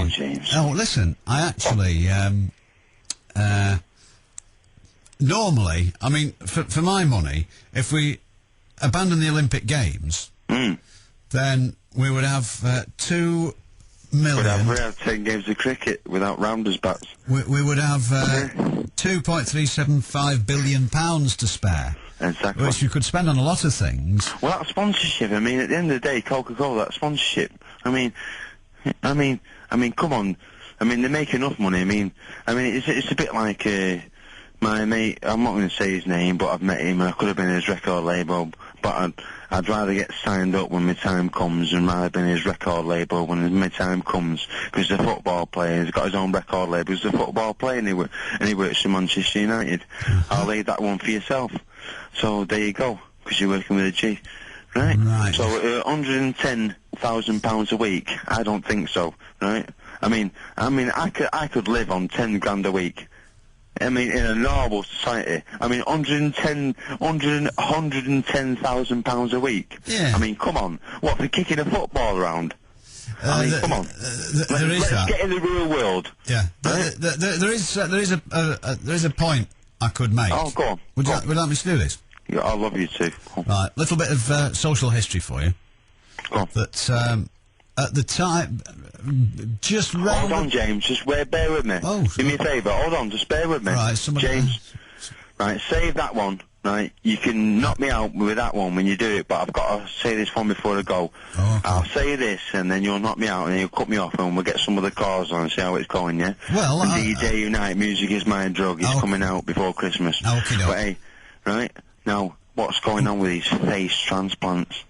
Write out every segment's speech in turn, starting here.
on, James. Oh, listen, I actually, normally, I mean, for my money, if we abandon the Olympic Games, then we would have 2 million. We'd have 10 games of cricket without rounders bats. We would have £2.375 billion to spare. Exactly. Which you could spend on a lot of things. Well, that sponsorship, I mean, at the end of the day, Coca-Cola, that sponsorship, I mean, come on. I mean, they make enough money. I mean, it's a bit like, my mate, I'm not going to say his name, but I've met him, and I could have been his record label, but I'd rather get signed up when my time comes and rather been his record label when my time comes, because he's a football player, he's got his own record label, he's a football player, and he works for Manchester United. I'll leave that one for yourself. So there you go, because you're working with a G. Right? So £110,000 a week, I don't think so, right? I mean, I could live on 10 grand a week. I mean, in a normal society. I mean, £110,000 a week. Yeah. I mean, come on. What, for kicking a football around? I mean, come on. Let's get in the real world. Yeah. Right? There is a point I could make. Oh, go on. Would you like me to do this? Yeah, I love you too. Right. Little bit of social history for you. Go on. That at the time, just round. Hold on, James. Just bear with me. Oh, do me a favour. Hold on. Just bear with me. Right, James. Right. Save that one. Right. You can knock me out with that one when you do it, but I've got to say this one before I go. Oh, okay. I'll say this, and then you'll knock me out, and then you'll cut me off, and we'll get some of the cars on and see how it's going. Yeah. Well, and DJ Unite, Music Is My Drug, is coming out before Christmas. Okay. But hey, right now, what's going on with these face transplants?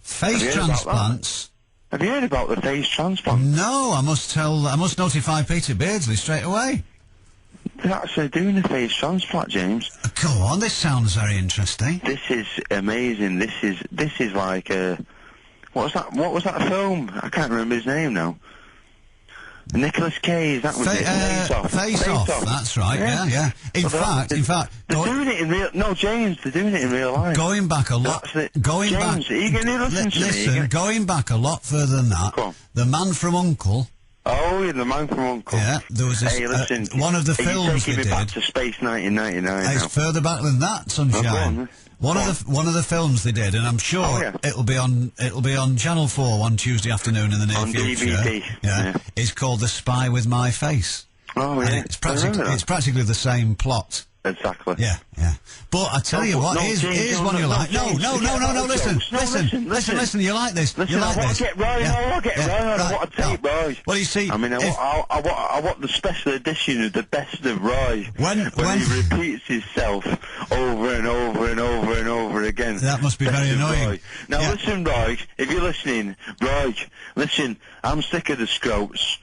Face transplants. Have you heard about the face transplant? No, I must notify Peter Beardsley straight away. They're actually doing the face transplant, James. Go on, this sounds very interesting. This is amazing. This is like what was that film? I can't remember his name now. Nicolas Cage, that was it. Face Off. That's right. Yeah. In fact, they're doing it in real. No, James, they're doing it in real life. Going back a lot. James, are you going to listen to me? Listen, going back a lot further than that. Go on. The Man from U.N.C.L.E. Oh, yeah, the Man from U.N.C.L.E. Yeah, there was this, one of the films they did. Back to Space 1999. It's further back than that, Sunshine. One of the films they did, and I'm sure it'll be on Channel 4 one Tuesday afternoon in the near future. On DVD. Yeah. It's called The Spy with My Face. Oh yeah. And it's practically the same plot. Exactly. Yeah. But I tell you what, here's one you like. No, listen, you like this. Listen, you like I this. I want to take Roy. Well, you see... I mean, I want the special edition of the best of Roy. When he repeats himself over and over and over and over again. That must be very annoying. Roy. Now listen, Roy, if you're listening, Roy, listen, I'm sick of the scroats.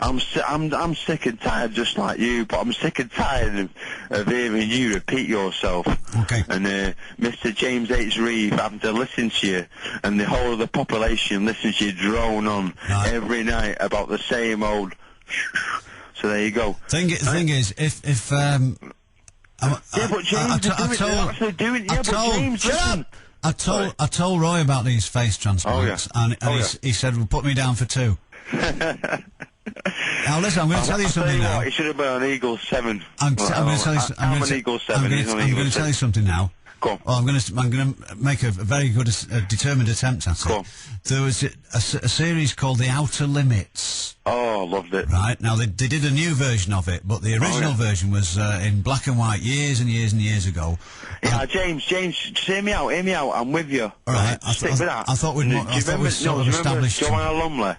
I'm sick and tired, just like you, but I'm sick and tired of hearing you repeat yourself. Okay. And Mr. James H. Reeve having to listen to you, and the whole of the population listens to you drone on every night about the same old. So there you go. Thing is, if but James, I told Roy about these face transplants, and he said, well, put me down for 2. Now listen, I'm going to tell you something now. He should have been on Eagle 7. I'm going to tell you. I'm going to tell you something now. Go on. Well, I'm going to make a very good, determined attempt at it. Go on. There was a series called The Outer Limits. Oh, loved it. Right now they did a new version of it, but the original version was in black and white years and years and years ago. Yeah, James, hear me out. I'm with you. All right. Stick with that. I thought we'd sort of established. Joanna Lumley.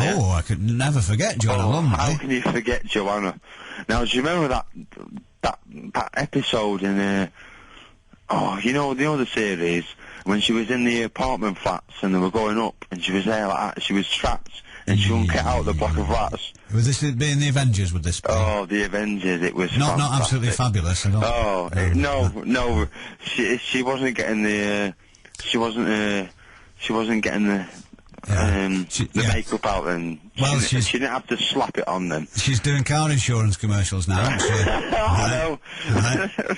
Oh, I could never forget Joanna Lumley. How can you forget Joanna? Now, do you remember that episode in you know the series when she was in the apartment flats and they were going up and she was there like that, she was trapped and she wouldn't get out of the block of flats. Was this being the Avengers? Would this be? Oh, the Avengers! It was not absolutely fabulous. I don't. Oh no! She wasn't getting the. She wasn't getting the. makeup out, and she didn't have to slap it on them. She's doing car insurance commercials now, isn't she? I know.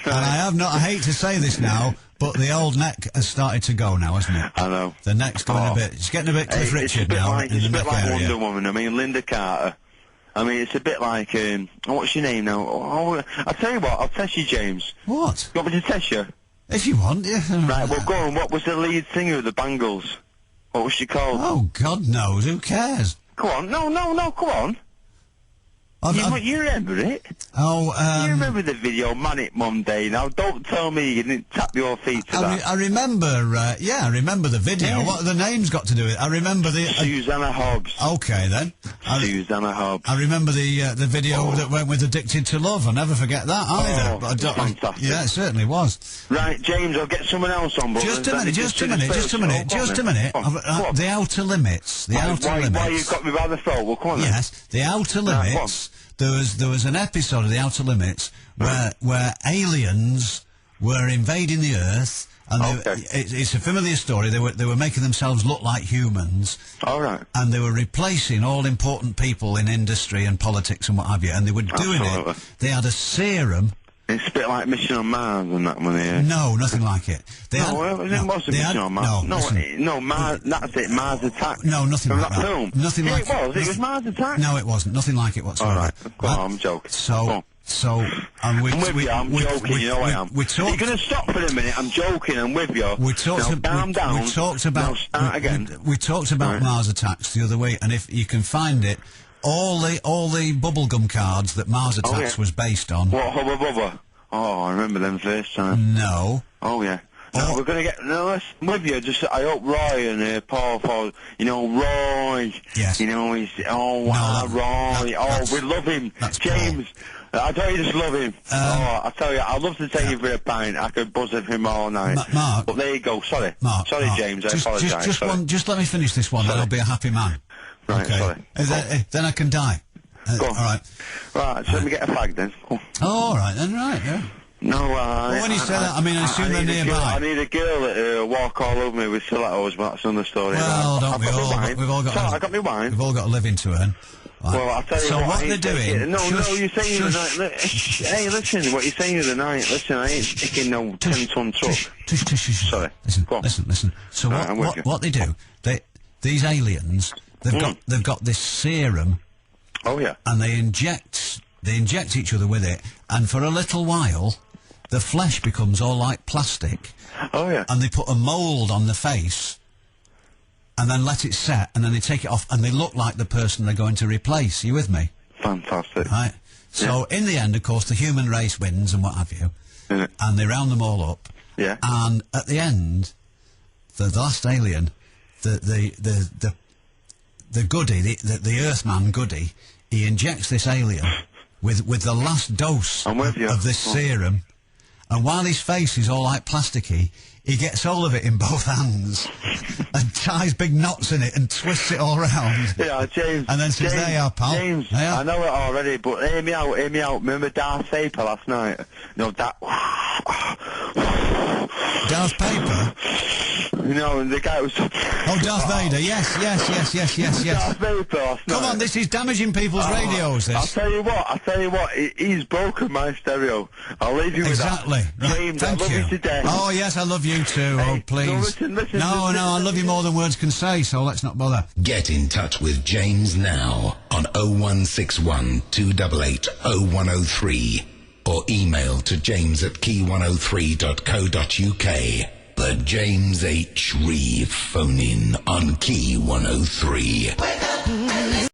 And I hate to say this now, but the old neck has started to go now, hasn't it? I know. The neck's going a bit... It's getting a bit Cliff Richard now in the neck area. Wonder Woman. I mean, Linda Carter. I mean, it's a bit like... what's your name now? I'll tell you what, I'll test you, James. What? You want me to test you? If you want, yeah. Right, well, go on. What was the lead singer of the Bangles? What was she called? Oh, God knows. Who cares? Come on. No, come on. You remember it? Oh, you remember the video, Manic Monday? Now, don't tell me you didn't tap your feet to that. I remember, I remember the video. Yeah. What have the names got to do with it? I remember the... Susanna Hobbs. Okay, then. Susanna Hobbs. I remember the video that went with Addicted to Love. I'll never forget that either. Oh, but fantastic. Yeah, it certainly was. Right, James, I'll get someone else on board. Just a minute. The Outer Limits. The Outer Limits. Why you got me by the throat? Well, come on then. Yes, The Outer Limits... There was an episode of The Outer Limits where aliens were invading the Earth, and it's a familiar story. They were making themselves look like humans. All right. And they were replacing all important people in industry and politics and what have you. And they were doing it. They had a serum. It's a bit like Mission on Mars and that one here. No, nothing like it. It wasn't Mission on Mars. No, Mars, that's it, Mars Attack. No, nothing from like that film. Nothing like it. It was Mars Attack. No, it wasn't. Nothing like it whatsoever. All right, go on, I'm joking. I'm with you, I'm joking, you know I am. You're going to stop for a minute, I'm joking, I'm with you. Calm down. We talked about... Now start again. We talked about Mars Attacks the other week, and if you can find it, all the bubblegum cards that Mars Attacks was based on... What, Hubba Bubba? Oh, I remember them first time. No. Oh, yeah. No, we're going to get... No, listen, with you. Just, I hope Roy and Paul, Roy... Yes. He's... Roy. We love him. James, I don't you just love him. I tell you, I'd love to take you for a pint. I could buzz at him all night. Mark. But there you go. Sorry. Mark. James, I apologise. Just let me finish this one, and I'll be a happy man. Right, okay. Sorry. Then I can die. Go on. All right. Right, so let me get a fag then. All right, then, right, yeah. No, well, when you say that, I mean, I assume they're nearby. I need a girl that walk all over me with stilettos, but that's another story. Well, don't we all? We've all got. I got my wine. We've all got a living to earn. Right. Well, I'll tell you what they're doing... No, you're saying the night... Hey, listen, what you're saying the night... Listen, I ain't sticking no 10-ton truck. Sorry. Listen. So what they do... These aliens, they've got this serum... Oh, yeah. And they inject each other with it, and for a little while, the flesh becomes all like plastic. Oh, yeah. And they put a mould on the face, and then let it set, and then they take it off, and they look like the person they're going to replace. Are you with me? Fantastic. Right. So, in the end, of course, the human race wins, and what have you, and they round them all up. Yeah. And at the end, the last alien, the goodie, the Earthman goodie, he injects this alien with the last dose of this serum, and while his face is all like plasticky, he gets hold of it in both hands and ties big knots in it and twists it all round. Yeah, James. And then says, there you are, pal. James, I know it already, but hear me out. Remember Darth Vader last night? No, that... Darth Paper? The guy was... Oh, Darth Vader, yes. Darth Vader last night. Come on, this is damaging people's radios, this. I'll tell you what, he's broken my stereo. I'll leave you with that. Exactly. James, I love you to death. Oh, yes, I love you too. Hey, oh, please. No, listen, I love you more than words can say, so let's not bother. Get in touch with James now on 0161 288 0103 or email to james@key103.co.uk. The James H. Reeve phone-in on Key 103. Wake up.